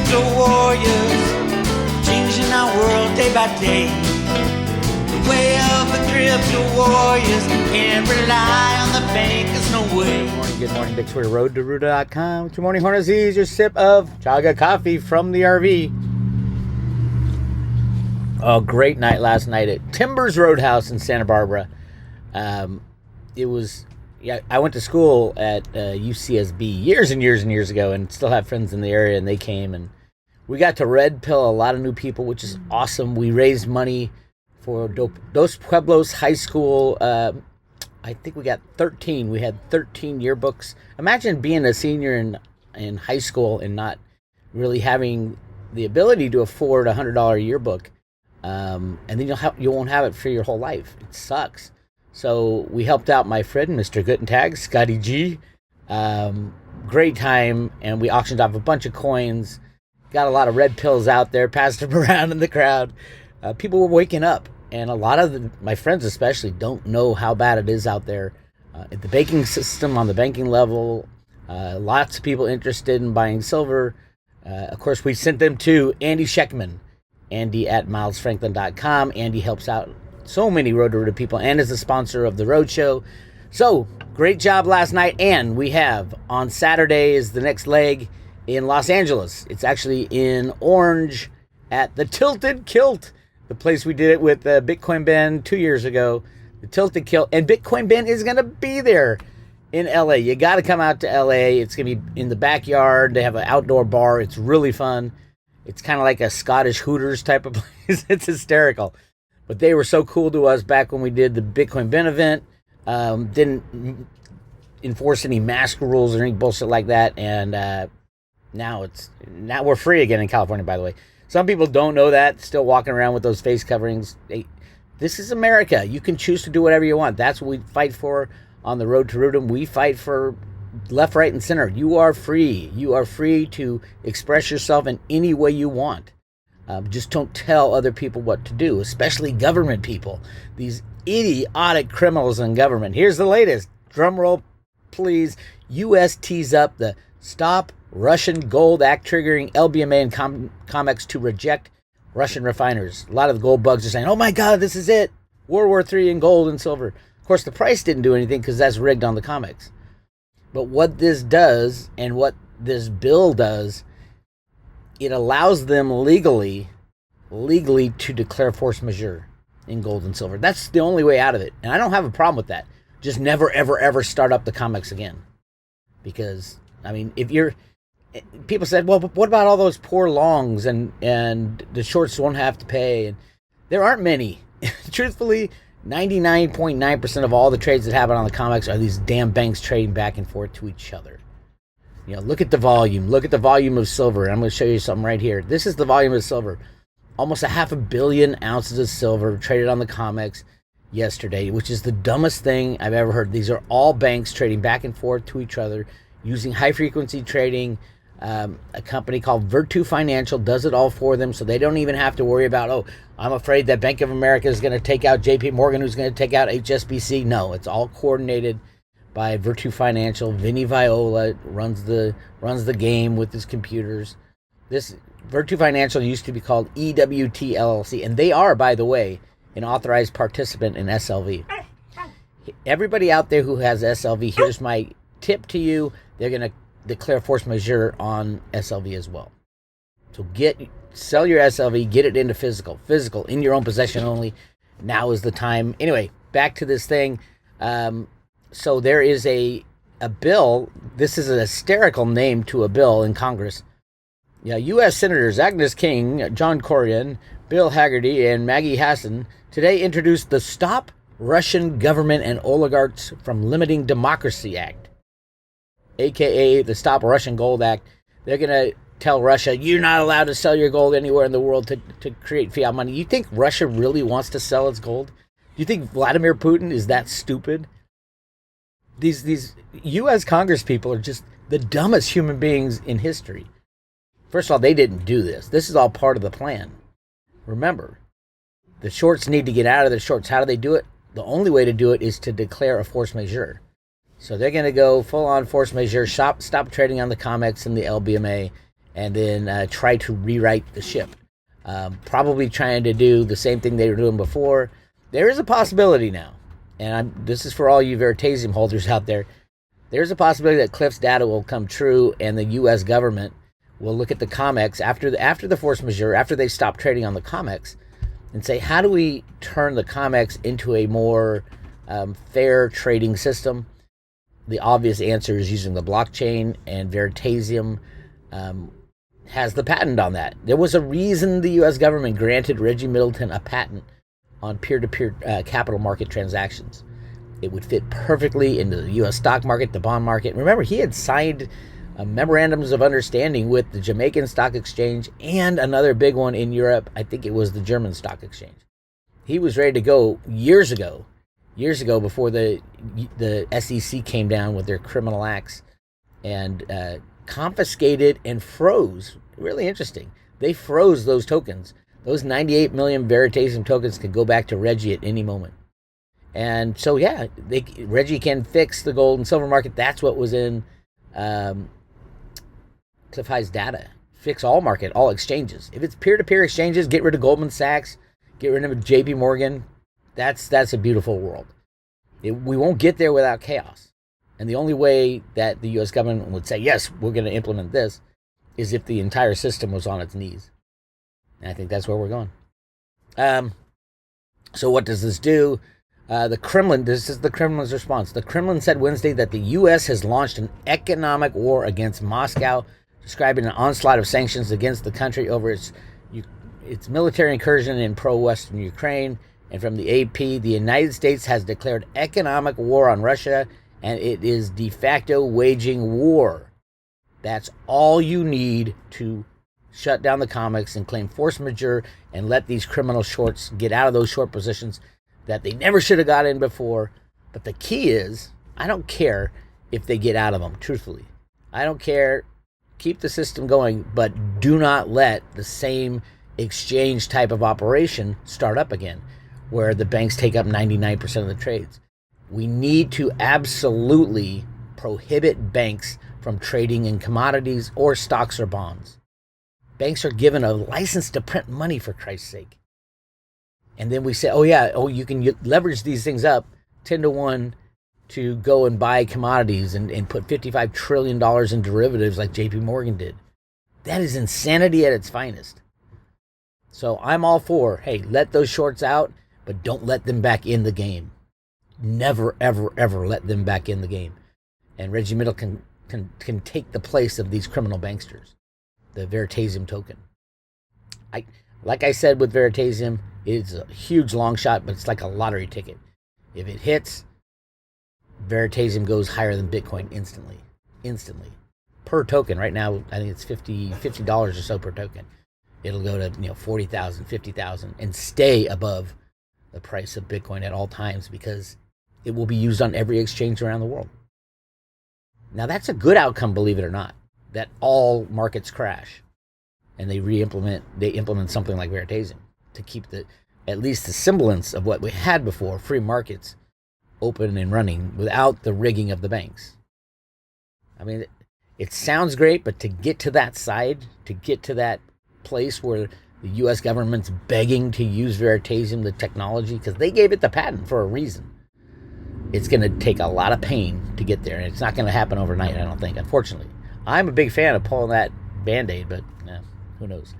crypto warriors, changing our world day by day. The way of the crypto warriors, can't rely on the bankers, no way. Good morning, Bix Weir, road2roota.com. With your morning horn disease, your sip of chaga coffee from the RV. Oh, great night last night at Timbers Roadhouse in Santa Barbara. It was, I went to school at UCSB years and years and years ago, and still have friends in the area, and they came, and we got to red pill a lot of new people, which is awesome. We raised money for Dos Pueblos High School. I think we got 13. We had 13 yearbooks. Imagine being a senior in high school and not really having the ability to afford a $100 yearbook. And then you won't have it for your whole life. It sucks. So we helped out my friend, Mr. Guttentag, Scotty G. Great time. And we auctioned off a bunch of coins. Got a lot of red pills out there, passed them around in the crowd. People were waking up. And a lot of my friends especially don't know how bad it is out there. At the banking system, on the banking level, lots of people interested in buying silver. Of course, we sent them to Andy Scheckman, Andy at milesfranklin.com. Andy helps out so many Road to Roota people and is the sponsor of the Road Show. So, great job last night. And we have, on Saturday is the next leg in Los Angeles. It's actually in Orange at the Tilted Kilt, the place we did it with Bitcoin Ben 2 years ago. The Tilted Kilt. And Bitcoin Ben is going to be there in LA. You got to come out to LA. It's going to be in the backyard. They have an outdoor bar. It's really fun. It's kind of like a Scottish Hooters type of place. It's hysterical. But they were so cool to us back when we did the Bitcoin Ben event. Didn't enforce any mask rules or any bullshit like that. And now we're free again in California, by the way. Some people don't know that, still walking around with those face coverings. This is America. You can choose to do whatever you want. That's what we fight for on the Road to Roota. We fight for left, right, and center. You are free. You are free to express yourself in any way you want. Just don't tell other people what to do, especially government people. These idiotic criminals in government. Here's the latest. Drum roll, please. U.S. tees up the Stop Russian Gold Act, triggering LBMA and COMEX to reject Russian refiners. A lot of the gold bugs are saying, oh my God, this is it. World War III in gold and silver. Of course, the price didn't do anything because that's rigged on the COMEX. But what this does, and what this bill does, it allows them legally to declare force majeure in gold and silver. That's the only way out of it. And I don't have a problem with that. Just never, ever, ever start up the COMEX again. Because, I mean, people said, well, but what about all those poor longs and the shorts won't have to pay? And there aren't many. Truthfully, 99.9% of all the trades that happen on the COMEX are these damn banks trading back and forth to each other. You know, look at the volume. Look at the volume of silver. I'm going to show you something right here. This is the volume of silver. Almost 500 million ounces of silver traded on the COMEX yesterday, which is the dumbest thing I've ever heard. These are all banks trading back and forth to each other using high-frequency trading. A company called Virtu Financial does it all for them, so they don't even have to worry about, oh, I'm afraid that Bank of America is going to take out JP Morgan, who's going to take out HSBC. No, it's all coordinated by Virtu Financial. Vinny Viola runs the game with his computers. This Virtu Financial used to be called EWT LLC, and they are, by the way, an authorized participant in SLV. Everybody out there who has SLV, here's my tip to you. They're going to declare force majeure on SLV as well. So sell your SLV, get it into physical in your own possession only. Now is the time. Anyway, back to this thing. So there is a bill. This is an hysterical name to a bill in Congress. Yeah, U.S. Senators Agnes King, John Cornyn, Bill Hagerty, and Maggie Hassan today introduced the Stop Russian Government and Oligarchs from Limiting Democracy Act, a.k.a. the Stop Russian Gold Act. They're going to tell Russia, you're not allowed to sell your gold anywhere in the world to create fiat money. You think Russia really wants to sell its gold? Do you think Vladimir Putin is that stupid? These U.S. Congress people are just the dumbest human beings in history. First of all, they didn't do this. This is all part of the plan. Remember, the shorts need to get out of their shorts. How do they do it? The only way to do it is to declare a force majeure. So they're going to go full-on force majeure, stop trading on the COMEX and the LBMA, and then try to rewrite the ship. Probably trying to do the same thing they were doing before. There is a possibility now, and this is for all you Veritasium holders out there. There's a possibility that Cliff's data will come true, and the U.S. government will look at the COMEX after the force majeure, after they stop trading on the COMEX, and say, how do we turn the COMEX into a more fair trading system? The obvious answer is using the blockchain, and Veritasium has the patent on that. There was a reason the U.S. government granted Reggie Middleton a patent on peer-to-peer capital market transactions. It would fit perfectly into the U.S. stock market, the bond market. Remember, he had signed memorandums of understanding with the Jamaican Stock Exchange and another big one in Europe. I think it was the German Stock Exchange. He was ready to go years ago before the SEC came down with their criminal acts and confiscated and froze. Really interesting. They froze those tokens. Those 98 million Veritasium tokens could go back to Reggie at any moment. And so, yeah, Reggie can fix the gold and silver market. That's what was in Cliff High's data. Fix all market, all exchanges. If it's peer-to-peer exchanges, get rid of Goldman Sachs, get rid of JP Morgan. That's a beautiful world. We won't get there without chaos. And the only way that the U.S. government would say, yes, we're going to implement this, is if the entire system was on its knees. And I think that's where we're going. So what does this do? The Kremlin, this is the Kremlin's response. The Kremlin said Wednesday that the U.S. has launched an economic war against Moscow, describing an onslaught of sanctions against the country over its military incursion in pro-Western Ukraine. And from the AP, the United States has declared economic war on Russia, and it is de facto waging war. That's all you need to shut down the COMEX and claim force majeure and let these criminal shorts get out of those short positions that they never should have got in before. But the key is, I don't care if they get out of them, truthfully. I don't care. Keep the system going, but do not let the same exchange type of operation start up again, where the banks take up 99% of the trades. We need to absolutely prohibit banks from trading in commodities or stocks or bonds. Banks are given a license to print money, for Christ's sake. And then we say, you can leverage these things up 10 to 1 to go and buy commodities and put $55 trillion in derivatives like JP Morgan did. That is insanity at its finest. So I'm all for, hey, let those shorts out, but don't let them back in the game. Never, ever, ever let them back in the game. And Reggie Middleton can take the place of these criminal banksters, the Veritasium token. Like I said with Veritasium, it's a huge long shot, but it's like a lottery ticket. If it hits, Veritasium goes higher than Bitcoin instantly. Per token. Right now, I think it's $50 or so per token. It'll go to 40,000, 50,000 and stay above the price of Bitcoin at all times because it will be used on every exchange around the world. Now that's a good outcome, believe it or not, that all markets crash and they implement something like Veritasium to keep at least the semblance of what we had before, free markets open and running without the rigging of the banks. I mean, it sounds great, but to get to that side, to get to that place where the U.S. government's begging to use Veritasium, the technology, because they gave it the patent for a reason. It's going to take a lot of pain to get there, and it's not going to happen overnight, I don't think, unfortunately. I'm a big fan of pulling that Band-Aid, but who knows.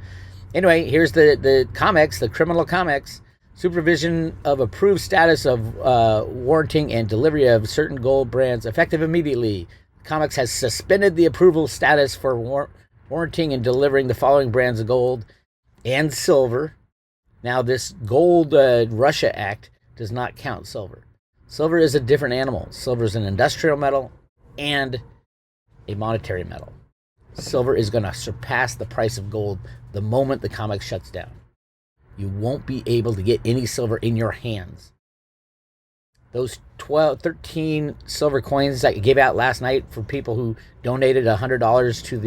Anyway, here's the COMEX, the criminal COMEX. Supervision of approved status of warranting and delivery of certain gold brands effective immediately. COMEX has suspended the approval status for warranting and delivering the following brands of gold and silver. Now, this Gold Russia Act does not count silver. Silver is a different animal. Silver is an industrial metal and a monetary metal. Silver is going to surpass the price of gold the moment the COMEX shuts down. You won't be able to get any silver in your hands. Those 13 silver coins that I gave out last night for people who donated $100 to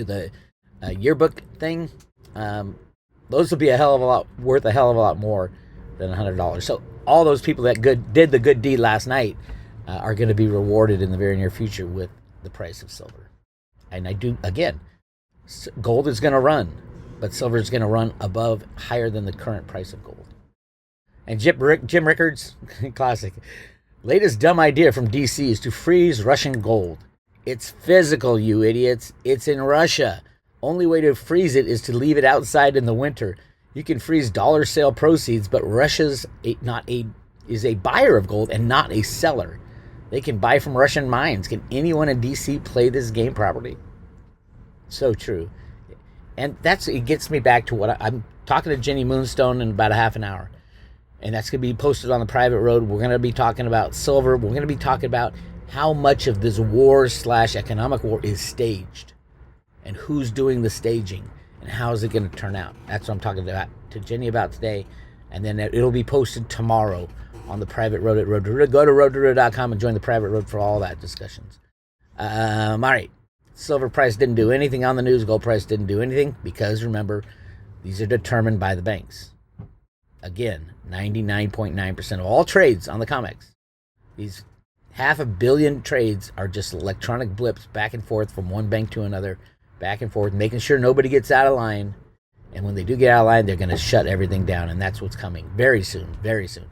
the yearbook thing, those will be worth a hell of a lot more than $100. So all those people that did the good deed last night are going to be rewarded in the very near future with the price of silver. and I do, again, gold is going to run, but silver is going to run above, higher than the current price of gold. And Jim Rickards, classic, latest dumb idea from DC is to freeze Russian gold. It's physical, you idiots. It's in Russia. Only way to freeze it is to leave it outside in the winter. You can freeze dollar sale proceeds, but Russia's is a buyer of gold and not a seller. They can buy from Russian mines. Can anyone in DC play this game properly? So true. And it gets me back to what I'm talking to Jenny Moonstone in about a half an hour. And that's going to be posted on the private road. We're going to be talking about silver. We're going to be talking about how much of this war/economic war is staged and who's doing the staging and how is it going to turn out. That's what I'm talking to Jenny about today. And then it'll be posted tomorrow on the private road at Roota. Go to roota.com and join the private road for all that discussions. All right. Silver price didn't do anything on the news. Gold price didn't do anything because, remember, these are determined by the banks. Again, 99.9% of all trades on the COMEX, these 500 million trades are just electronic blips back and forth from one bank to another, back and forth, making sure nobody gets out of line. And when they do get out of line, they're going to shut everything down. And that's what's coming very soon, very soon.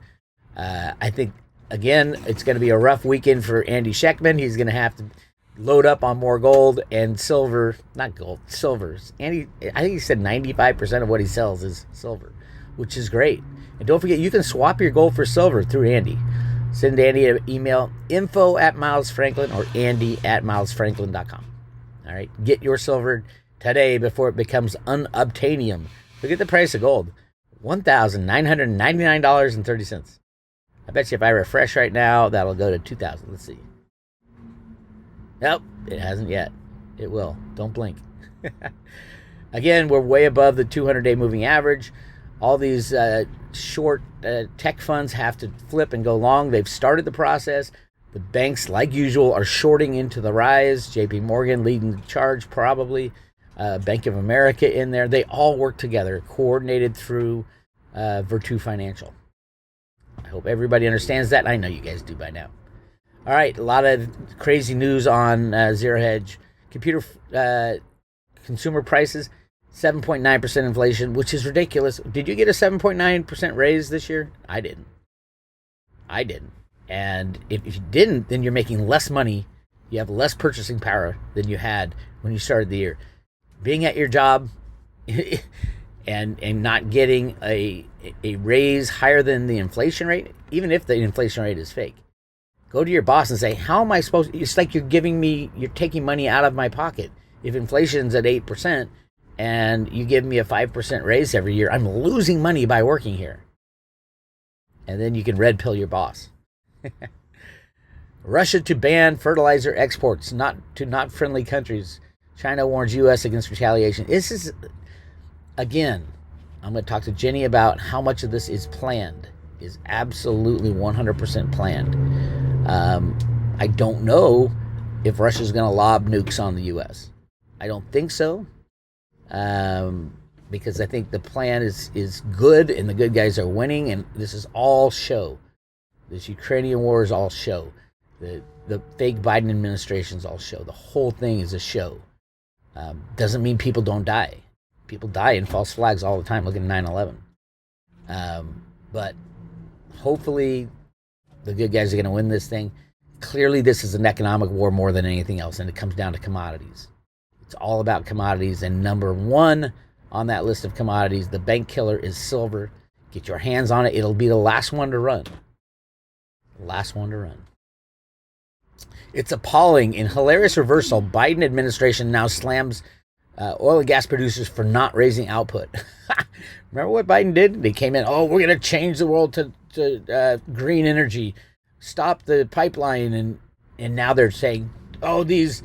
I think, again, it's going to be a rough weekend for Andy Schectman. He's going to have to load up on more gold and silver. Not gold, silvers. Andy, I think he said 95% of what he sells is silver, which is great. And don't forget, you can swap your gold for silver through Andy. Send Andy an email, info@milesfranklin or andy@milesfranklin.com. All right, get your silver today before it becomes unobtainium. Look at the price of gold, $1,999.30. I bet you if I refresh right now, that'll go to $2,000. Let's see. Nope, it hasn't yet. It will. Don't blink. Again, we're way above the 200-day moving average. All these short tech funds have to flip and go long. They've started the process. The banks, like usual, are shorting into the rise. JP Morgan leading the charge, probably. Bank of America in there. They all work together, coordinated through Virtu Financial. I hope everybody understands that. I know you guys do by now. All right, a lot of crazy news on Zero Hedge. Consumer prices, 7.9% inflation, which is ridiculous. Did you get a 7.9% raise this year? I didn't. And if you didn't, then you're making less money. You have less purchasing power than you had when you started the year. Being at your job and not getting a raise higher than the inflation rate, even if the inflation rate is fake. Go to your boss and say, how am I supposed to, it's like you're taking money out of my pocket. If inflation's at 8% and you give me a 5% raise every year, I'm losing money by working here. And then you can red pill your boss. Russia to ban fertilizer exports to not friendly countries. China warns U.S. against retaliation. This is, again, I'm going to talk to Jenny about how much of this is planned, is absolutely 100% planned. I don't know if Russia's going to lob nukes on the U.S. I don't think so, because I think the plan is good and the good guys are winning, and this is all show. This Ukrainian war is all show. The fake Biden administration is all show. The whole thing is a show. Doesn't mean people don't die. People die in false flags all the time. Look at 9/11. But hopefully the good guys are going to win this thing. Clearly this is an economic war more than anything else, and it comes down to commodities. It's all about commodities, and number one on that list of commodities, the bank killer, is silver. Get your hands on it. It'll be the last one to run. Last one to run. It's appalling. In hilarious reversal, Biden administration now slams oil and gas producers for not raising output. Remember what Biden did? They came in, we're going to change the world to green energy, stop the pipeline, and now they're saying, these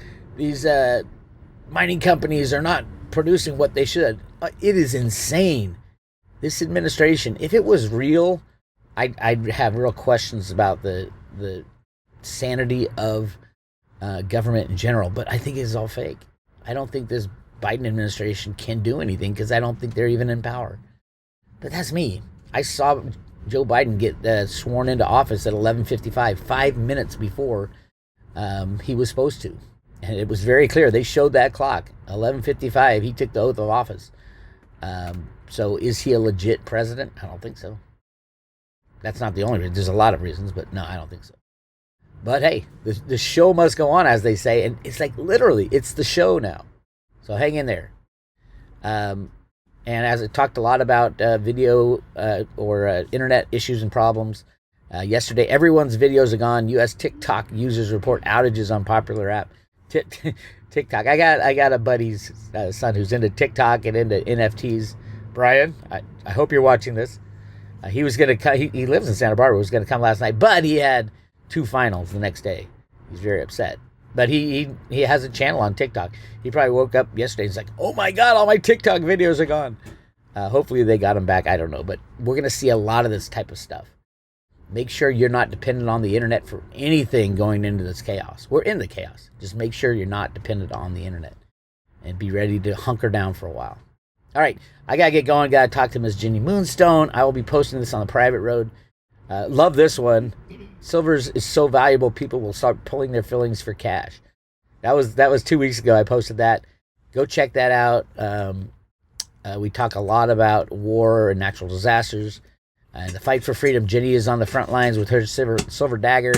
mining companies are not producing what they should. It is insane. This administration, if it was real, I'd have real questions about the sanity of government in general, but I think it's all fake. I don't think this Biden administration can do anything because I don't think they're even in power. But that's me. I saw Joe Biden get sworn into office at 11:55, 5 minutes before he was supposed to. And it was very clear. They showed that clock. 11:55, he took the oath of office. So is he a legit president? I don't think so. That's not the only reason. There's a lot of reasons, but no, I don't think so. But hey, the show must go on, as they say. And it's like literally, it's the show now. So hang in there. And as I talked a lot about video or internet issues and problems, yesterday everyone's videos are gone. U.S. TikTok users report outages on popular app. TikTok. I got a buddy's son who's into TikTok and into NFTs. Brian, I hope you're watching this. He was gonna come. He lives in Santa Barbara. Was gonna come last night, but he had 2 finals the next day. He's very upset. But he has a channel on TikTok. He probably woke up yesterday and he's like, oh my God, all my TikTok videos are gone. Hopefully they got him back. I don't know. But we're going to see a lot of this type of stuff. Make sure you're not dependent on the internet for anything going into this chaos. We're in the chaos. Just make sure you're not dependent on the internet. And be ready to hunker down for a while. All right. I got to get going. Got to talk to Miss Ginny Moonstone. I will be posting this on the private road. Love this one. Silver is so valuable, people will start pulling their fillings for cash. That was 2 weeks ago. I posted that. Go check that out. We talk a lot about war and natural disasters. And the fight for freedom. Ginny is on the front lines with her silver dagger.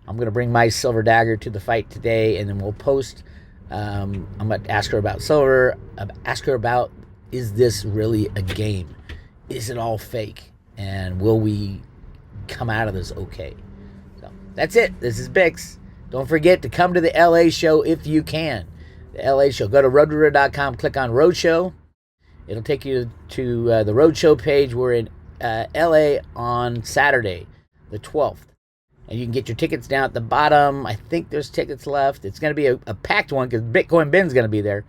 I'm going to bring my silver dagger to the fight today, and then we'll post. I'm going to ask her about silver. Ask her about, is this really a game? Is it all fake? And will we come out of this okay? So that's it. This is Bix. Don't forget to come to the LA show if you can. The LA show. Go to roadrunner.com, click on Roadshow. It'll take you to the Roadshow page. We're in LA on Saturday, the 12th. And you can get your tickets down at the bottom. I think there's tickets left. It's going to be a packed one because Bitcoin Ben's going to be there.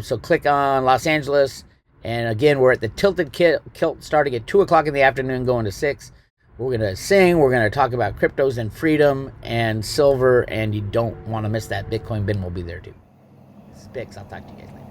So click on Los Angeles. And again, we're at the Tilted Kilt starting at 2 o'clock in the afternoon, going to 6. We're going to sing. We're going to talk about cryptos and freedom and silver. And you don't want to miss that. Bitcoin Ben will be there too. This is Bix. I'll talk to you guys later.